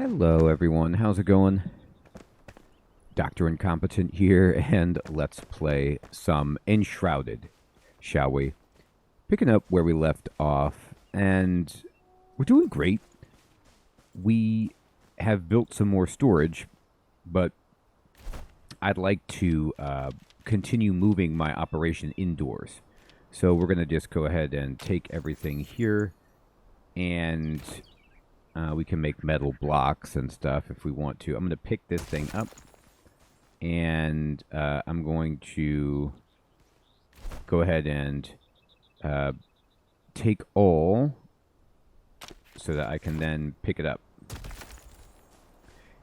Hello, everyone. How's it going? Dr. Incompetent here, and let's play some Enshrouded, shall we? Picking up where we left off, and we're doing great. We have built some more storage, but I'd like to continue moving my operation indoors. So we're going to just go ahead and take everything here, and we can make metal blocks and stuff if we want to. I'm going to pick this thing up, and I'm going to go ahead and take all so that I can then pick it up.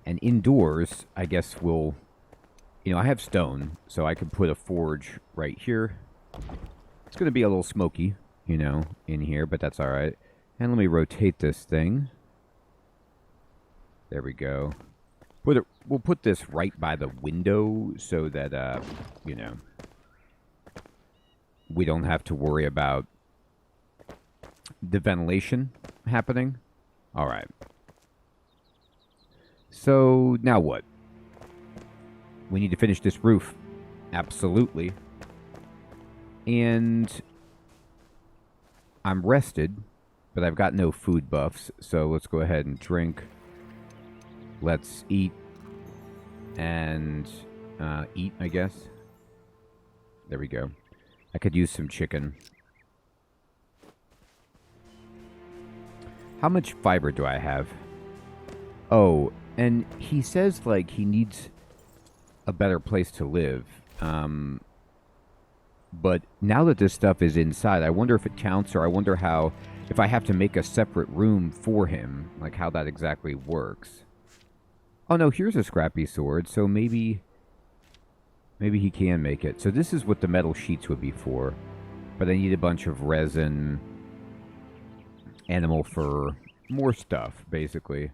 And indoors, I guess we'll, I have stone, so I could put a forge right here. It's going to be a little smoky, in here, but that's all right. And let me rotate this thing. There we go. We'll put this right by the window so that, we don't have to worry about the ventilation happening. All right. So, now what? We need to finish this roof. Absolutely. And I'm rested, but I've got no food buffs, so let's go ahead and drink. Let's eat and eat, I guess. There we go. I could use some chicken. How much fiber do I have? Oh, and he says, like, he needs a better place to live. But now that this stuff is inside, I wonder if it counts, or I wonder how, if I have to make a separate room for him, like how that exactly works. Oh, no, here's a scrappy sword, so maybe he can make it. So this is what the metal sheets would be for. But I need a bunch of resin, animal fur, more stuff, basically.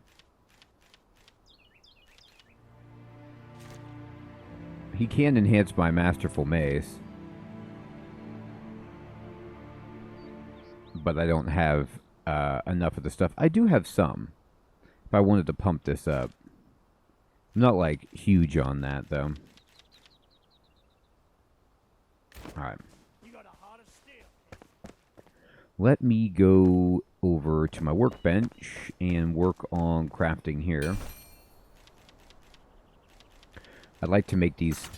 He can enhance my masterful mace. But I don't have enough of the stuff. I do have some, if I wanted to pump this up. I'm not, like, huge on that, though. Alright. Let me go over to my workbench and work on crafting here. I'd like to make these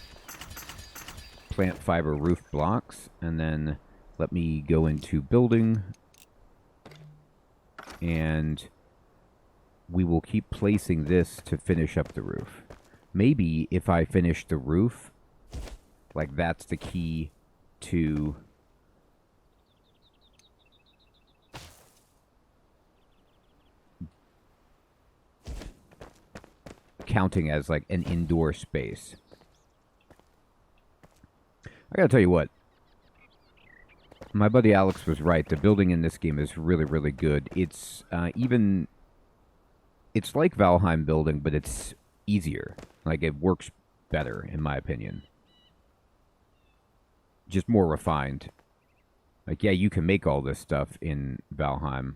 plant fiber roof blocks, and then let me go into building, and we will keep placing this to finish up the roof. Maybe if I finish the roof, like that's the key to counting as like an indoor space. I gotta tell you what, my buddy Alex was right. The building in this game is really, really good. It's it's like Valheim building, but it's easier. Like, it works better, in my opinion. Just more refined. Like, yeah, you can make all this stuff in Valheim.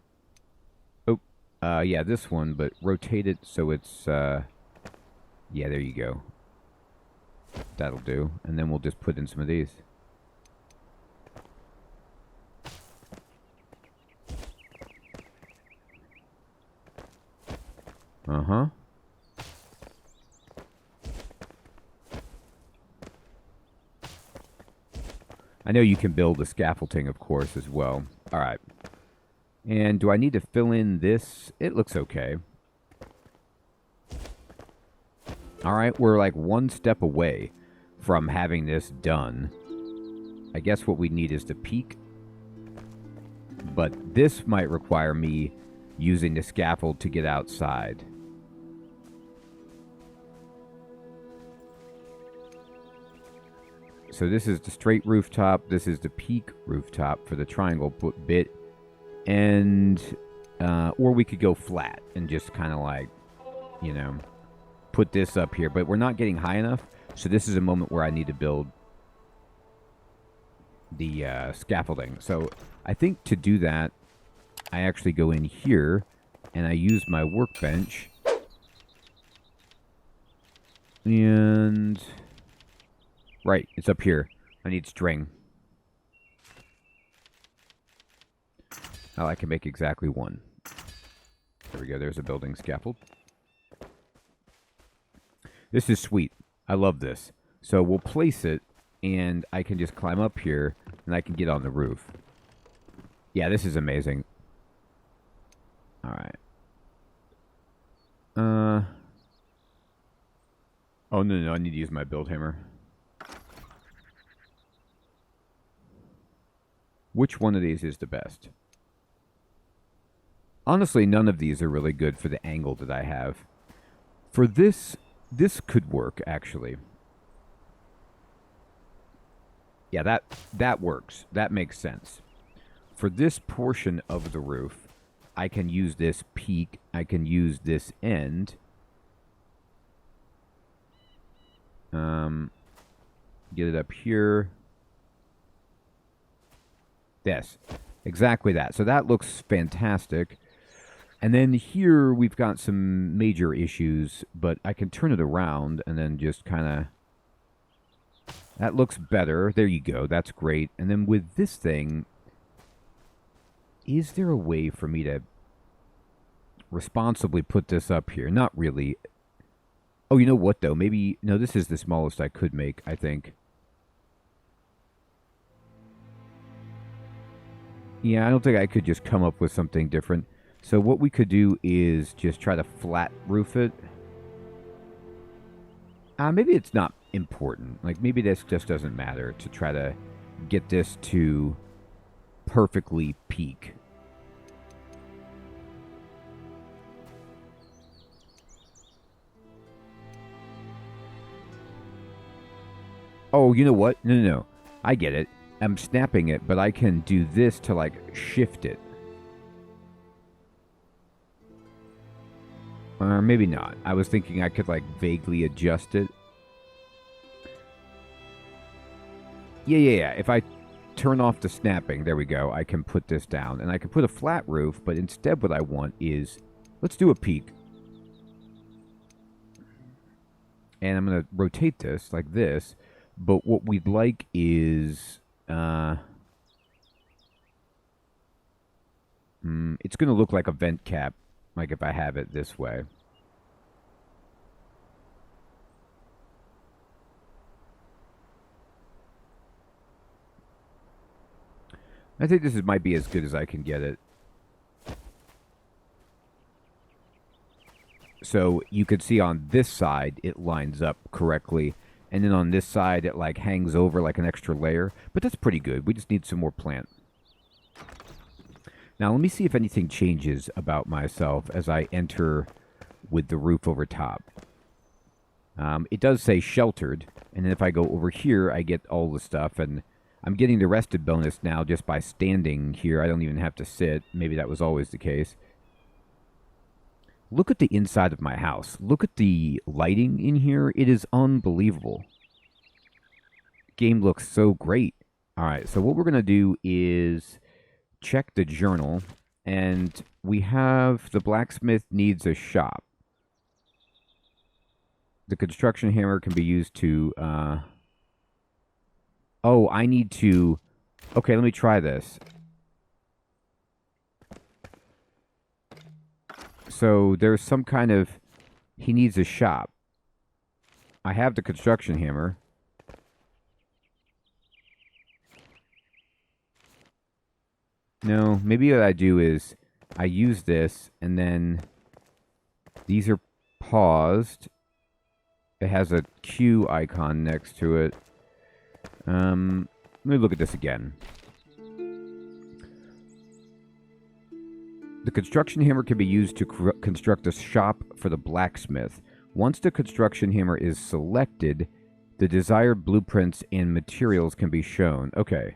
Oh, yeah, this one, but rotate it so it's, yeah, there you go. That'll do. And then we'll just put in some of these. Uh-huh. I know you can build the scaffolding, of course, as well. All right. And do I need to fill in this? It looks okay. All right, we're like one step away from having this done. I guess what we need is the peak. But this might require me using the scaffold to get outside. So this is the straight rooftop. This is the peak rooftop for the triangle bit. And, or we could go flat and just kind of like, put this up here. But we're not getting high enough. So this is a moment where I need to build the scaffolding. So I think to do that, I actually go in here and I use my workbench And... right, it's up here. I need string. Now I can make exactly one. There we go, there's a building scaffold. This is sweet. I love this. So we'll place it, and I can just climb up here, and I can get on the roof. Yeah, this is amazing. Alright. Oh, no, I need to use my build hammer. Which one of these is the best? Honestly, none of these are really good for the angle that I have. For this could work, actually. Yeah, that works. That makes sense. For this portion of the roof, I can use this peak. I can use this end. Get it up here. Yes, exactly that. So that looks fantastic. And then here we've got some major issues, but I can turn it around and then just kind of... that looks better. There you go. That's great. And then with this thing, is there a way for me to responsibly put this up here? Not really. Oh, you know what, though? Maybe... no, this is the smallest I could make, I think. Yeah, I don't think I could just come up with something different. So what we could do is just try to flat roof it. Maybe it's not important. Like, maybe this just doesn't matter to try to get this to perfectly peak. Oh, you know what? No. I get it. I'm snapping it, but I can do this to, like, shift it. Or maybe not. I was thinking I could, like, vaguely adjust it. Yeah. If I turn off the snapping, there we go, I can put this down. And I can put a flat roof, but instead what I want is... let's do a peak. And I'm going to rotate this like this. But what we'd like is... it's going to look like a vent cap, like if I have it this way. I think this might be as good as I can get it. So you could see on this side, it lines up correctly. And then on this side, it like hangs over like an extra layer. But that's pretty good. We just need some more plant. Now, let me see if anything changes about myself as I enter with the roof over top. It does say sheltered. And then if I go over here, I get all the stuff. And I'm getting the rested bonus now just by standing here. I don't even have to sit. Maybe that was always the case. Look at the inside of my house. Look at the lighting in here. It is unbelievable. Game looks so great. All right, so what we're going to do is check the journal. And we have the blacksmith needs a shop. The construction hammer can be used to... oh, I need to... okay, let me try this. So there's some kind of... he needs a shop. I have the construction hammer. No, maybe what I do is I use this and then these are paused. It has a Q icon next to it. Let me look at this again. The construction hammer can be used to construct a shop for the blacksmith. Once the construction hammer is selected, the desired blueprints and materials can be shown. Okay.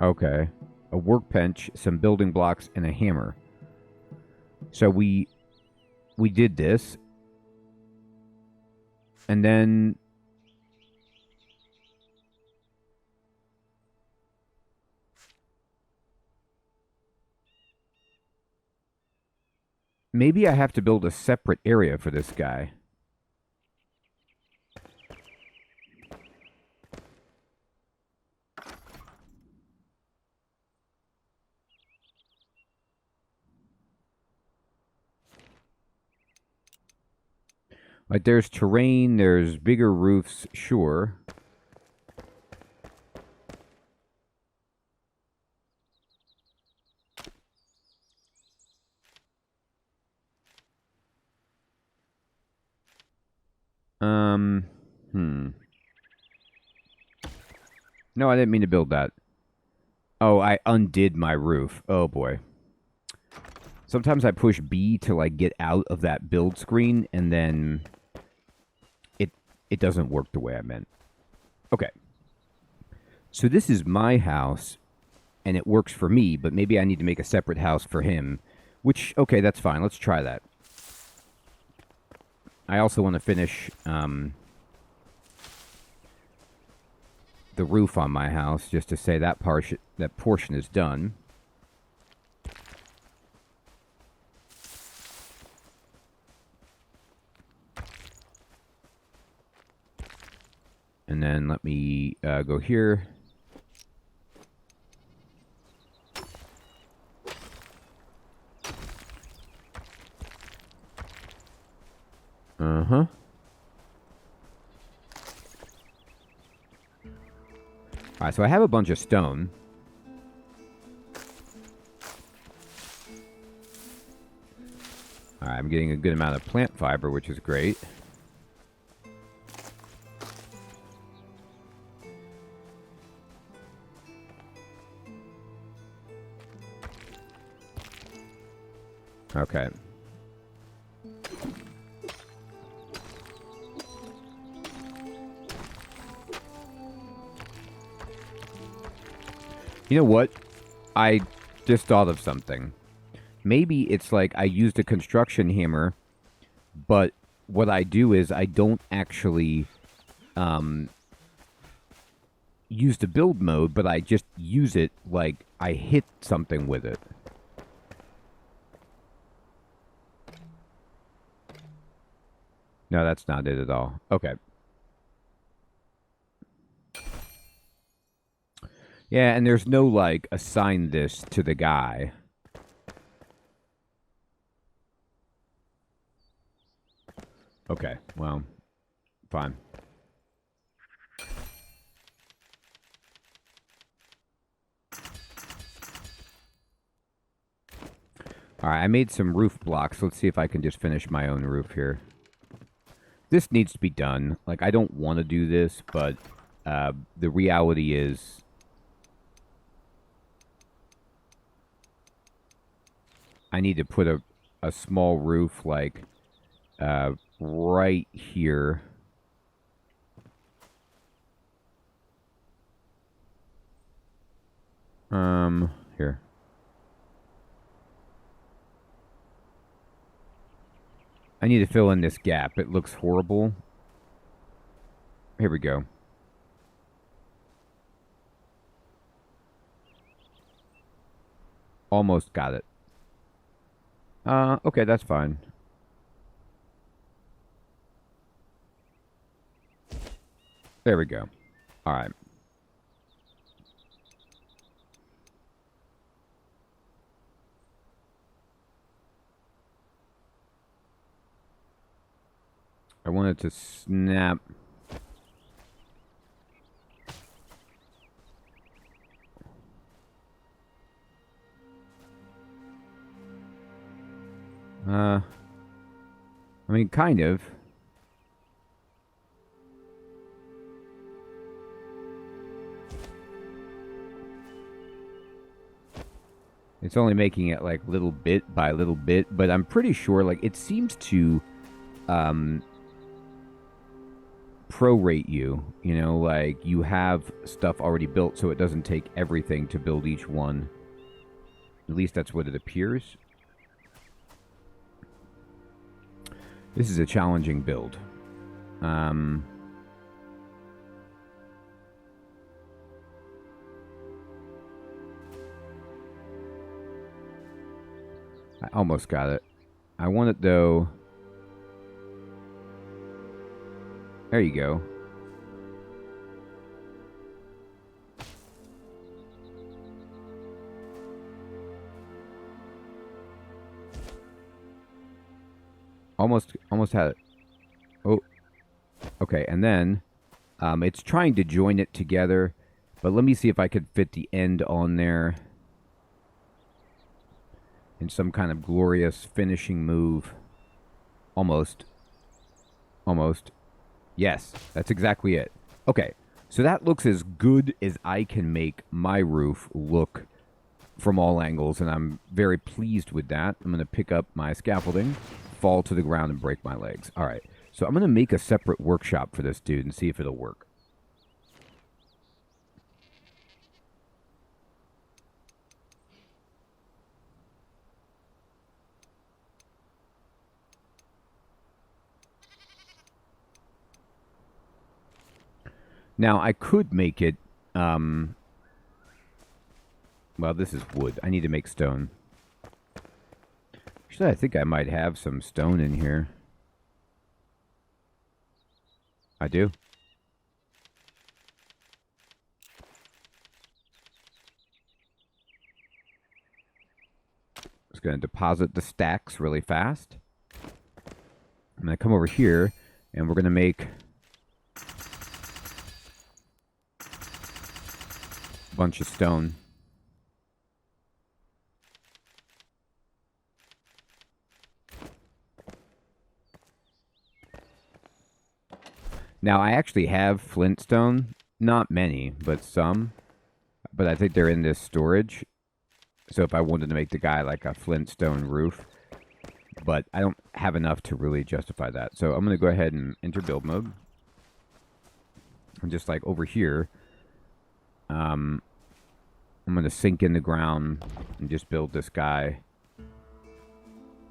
Okay. A workbench, some building blocks, and a hammer. So we did this. And then Maybe I have to build a separate area for this guy. Like, there's terrain, there's bigger roofs, sure. No, I didn't mean to build that. Oh, I undid my roof. Oh, boy. Sometimes I push B to, like, get out of that build screen, and then it doesn't work the way I meant. Okay. So this is my house, and it works for me, but maybe I need to make a separate house for him, which, okay, that's fine. Let's try that. I also want to finish the roof on my house, just to say that portion is done. And then let me go here. Uh-huh. Alright, so I have a bunch of stone. Alright, I'm getting a good amount of plant fiber, which is great. Okay. You know what? I just thought of something. Maybe it's like I used a construction hammer, but what I do is I don't actually use the build mode, but I just use it like I hit something with it. No, that's not it at all. Okay. Yeah, and there's no, like, assign this to the guy. Okay, well, fine. Alright, I made some roof blocks. Let's see if I can just finish my own roof here. This needs to be done. Like, I don't want to do this, but the reality is I need to put a small roof, like, right here. Here. I need to fill in this gap. It looks horrible. Here we go. Almost got it. Okay, that's fine. There we go. Alright. I wanted to snap. I mean, kind of. It's only making it, like, little bit by little bit, but I'm pretty sure, like, it seems to, prorate you. You know, like, you have stuff already built, so it doesn't take everything to build each one. At least that's what it appears. This is a challenging build. I almost got it. I want it, though... There you go. Almost had it. Oh, okay. And then it's trying to join it together, but let me see if I could fit the end on there in some kind of glorious finishing move. Almost. Yes, that's exactly it. Okay, so that looks as good as I can make my roof look from all angles, and I'm very pleased with that. I'm going to pick up my scaffolding, fall to the ground, and break my legs. All right, so I'm going to make a separate workshop for this dude and see if it'll work. Now, I could make it, well, this is wood. I need to make stone. Actually, I think I might have some stone in here. I do. Just going to deposit the stacks really fast. I'm going to come over here, and we're going to make a bunch of stone. Now, I actually have flintstone. Not many, but some. But I think they're in this storage. So if I wanted to make the guy like a flintstone roof. But I don't have enough to really justify that. So I'm going to go ahead and enter build mode. And just like over here, I'm going to sink in the ground and just build this guy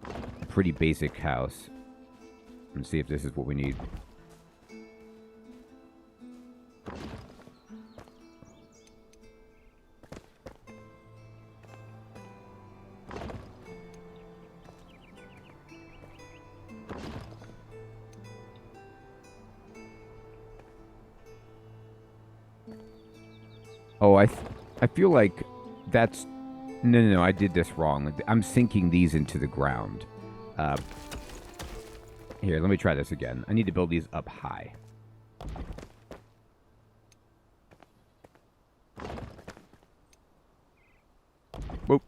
a pretty basic house. And see if this is what we need. Oh, I feel like that's... No, I did this wrong. I'm sinking these into the ground. Here, let me try this again. I need to build these up high. Whoop.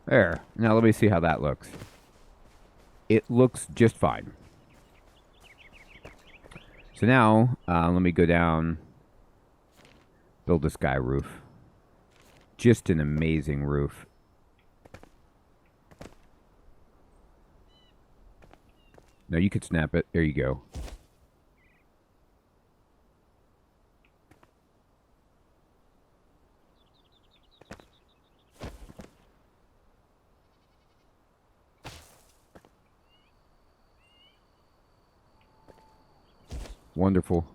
There. Now let me see how that looks. It looks just fine. So now, let me go down, build this guy roof. Just an amazing roof. No, you could snap it. There you go. Wonderful.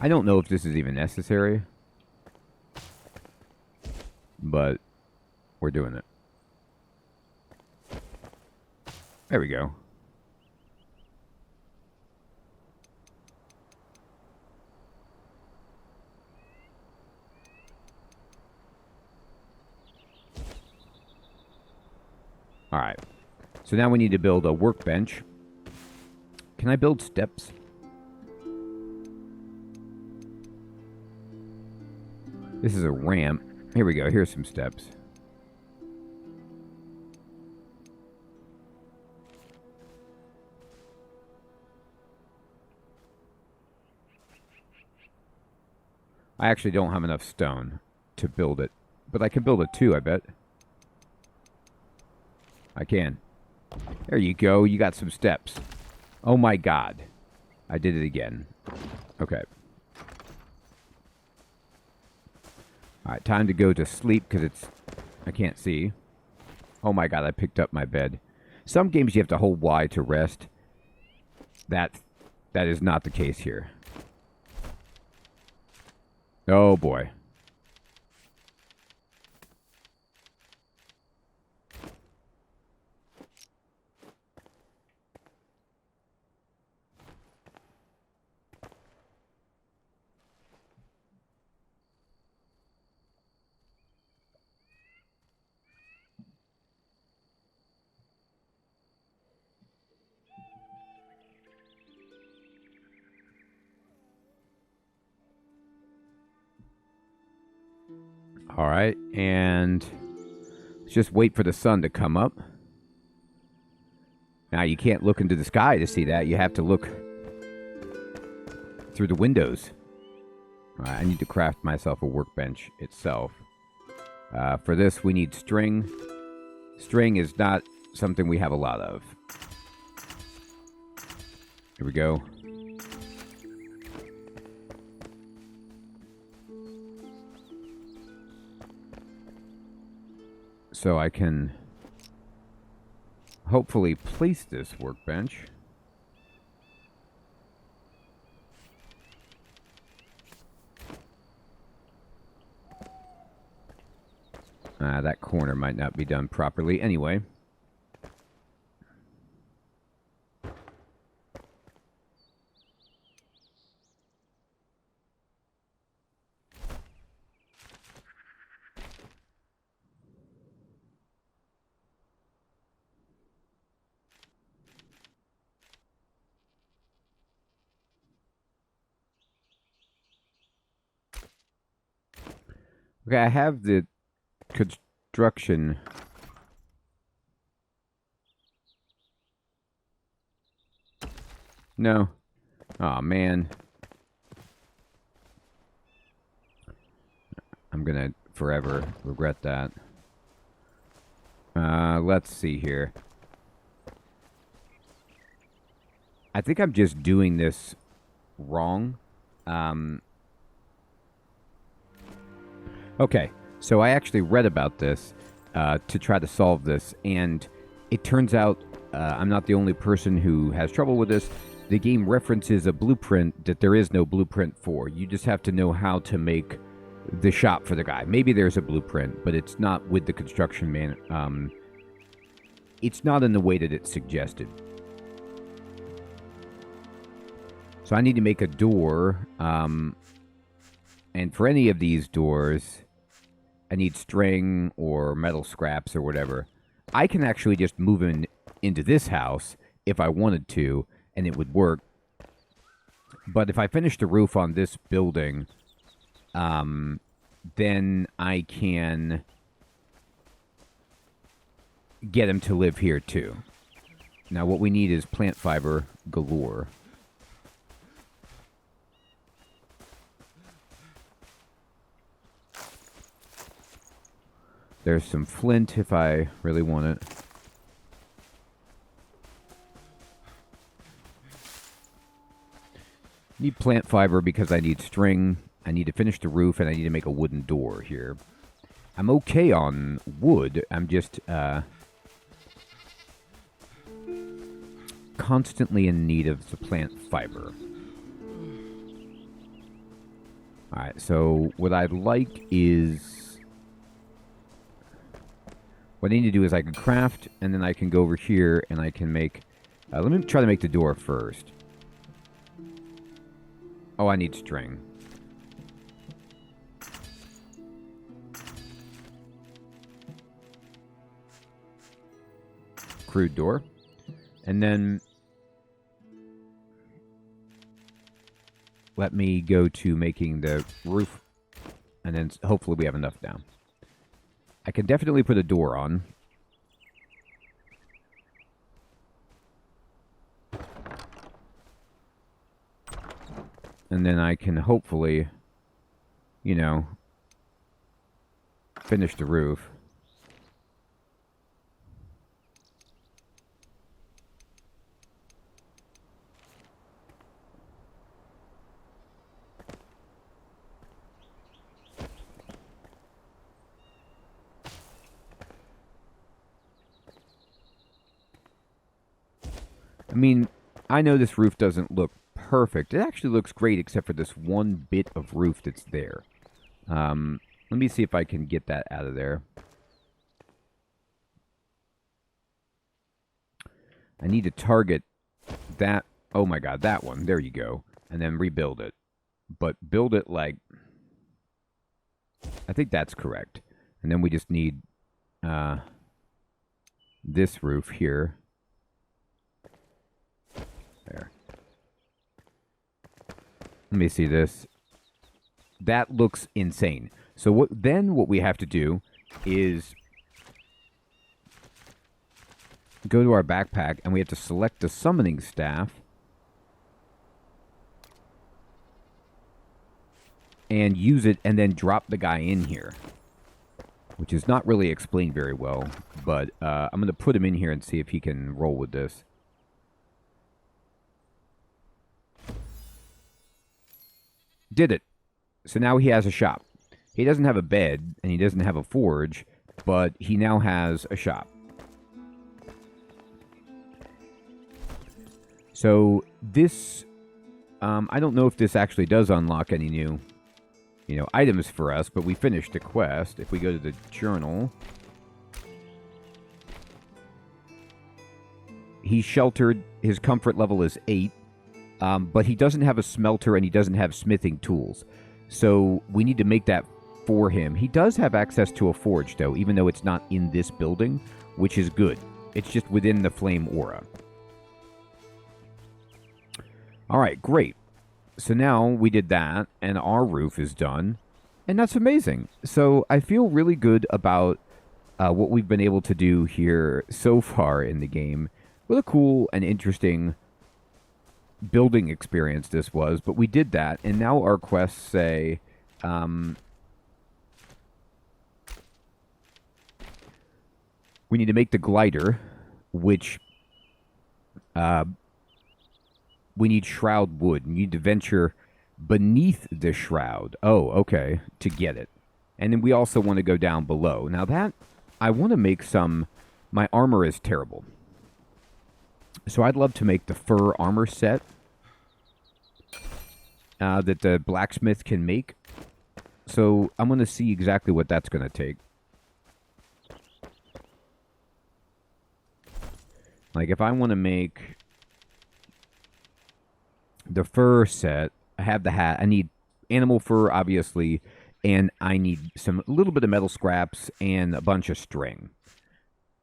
I don't know if this is even necessary, but we're doing it. There we go. All right. So now we need to build a workbench. Can I build steps? This is a ramp. Here we go. Here's some steps. I actually don't have enough stone to build it. But I can build it too, I bet. I can. There you go. You got some steps. Oh my god. I did it again. Okay. Alright, time to go to sleep because it's... I can't see. Oh my god, I picked up my bed. Some games you have to hold Y to rest. That is not the case here. Oh boy. All right, and let's just wait for the sun to come up. Now, you can't look into the sky to see that. You have to look through the windows. All right, I need to craft myself a workbench itself. For this, we need string. String is not something we have a lot of. Here we go. So I can hopefully place this workbench. That corner might not be done properly anyway. Okay, I have the construction. No. Aw, man. I'm gonna forever regret that. Let's see here. I think I'm just doing this wrong. Okay, so I actually read about this to try to solve this, and it turns out I'm not the only person who has trouble with this. The game references a blueprint that there is no blueprint for. You just have to know how to make the shop for the guy. Maybe there's a blueprint, but it's not with the construction man. It's not in the way that it's suggested. So I need to make a door, and for any of these doors, I need string or metal scraps or whatever. I can actually just move into this house if I wanted to, and it would work. But if I finish the roof on this building, then I can get him to live here too. Now what we need is plant fiber galore. There's some flint if I really want it. Need plant fiber because I need string. I need to finish the roof, and I need to make a wooden door here. I'm okay on wood. I'm just constantly in need of the plant fiber. Alright, so what I'd like is... What I need to do is I can craft, and then I can go over here, and I can make... let me try to make the door first. Oh, I need string. Crude door. And then... let me go to making the roof, and then hopefully we have enough now. I can definitely put a door on. And then I can hopefully you know, finish the roof. I mean, I know this roof doesn't look perfect. It actually looks great except for this one bit of roof that's there. Let me see if I can get that out of there. I need to target that. Oh my god, that one. There you go. And then rebuild it. But build it like... I think that's correct. And then we just need this roof here. There. Let me see this. That looks insane. So what we have to do is go to our backpack and we have to select the summoning staff and use it and then drop the guy in here, which is not really explained very well, but I'm going to put him in here and see if he can roll with this. Did it. So now he has a shop. He doesn't have a bed, and he doesn't have a forge, but he now has a shop. So this, I don't know if this actually does unlock any new, items for us, but we finished the quest. If we go to the journal, he's sheltered. His comfort level is 8, but he doesn't have a smelter and he doesn't have smithing tools. So we need to make that for him. He does have access to a forge, though, even though it's not in this building, which is good. It's just within the flame aura. All right, great. So now we did that, and our roof is done, and that's amazing. So I feel really good about what we've been able to do here so far in the game. What a cool and interesting building experience this was, but we did that, and now our quests say... we need to make the glider, which we need shroud wood. You need to venture beneath the shroud. Oh, okay, to get it. And then we also want to go down below. Now that, I want to make some... My armor is terrible. So I'd love to make the fur armor set that the blacksmith can make. So I'm going to see exactly what that's going to take. Like, if I want to make the fur set, I have the hat. I need animal fur, obviously, and I need a little bit of metal scraps and a bunch of string.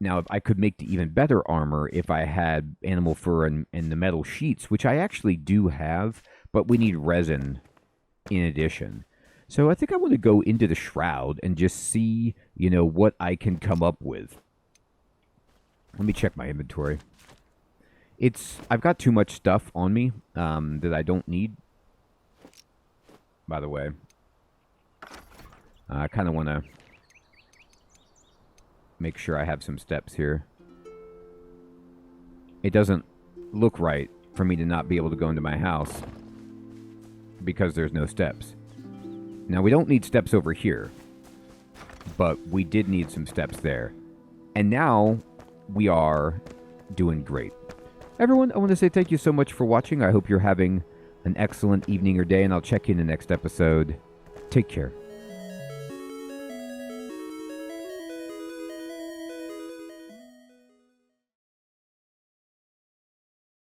Now, if I could make the even better armor if I had animal fur and the metal sheets, which I actually do have, but we need resin in addition. So I think I want to go into the shroud and just see, what I can come up with. Let me check my inventory. I've got too much stuff on me that I don't need. By the way, I kind of want to make sure I have some steps here. It doesn't look right for me to not be able to go into my house because there's no steps. Now, we don't need steps over here, but we did need some steps there. And now we are doing great. Everyone, I want to say thank you so much for watching. I hope you're having an excellent evening or day, and I'll check you in the next episode. Take care.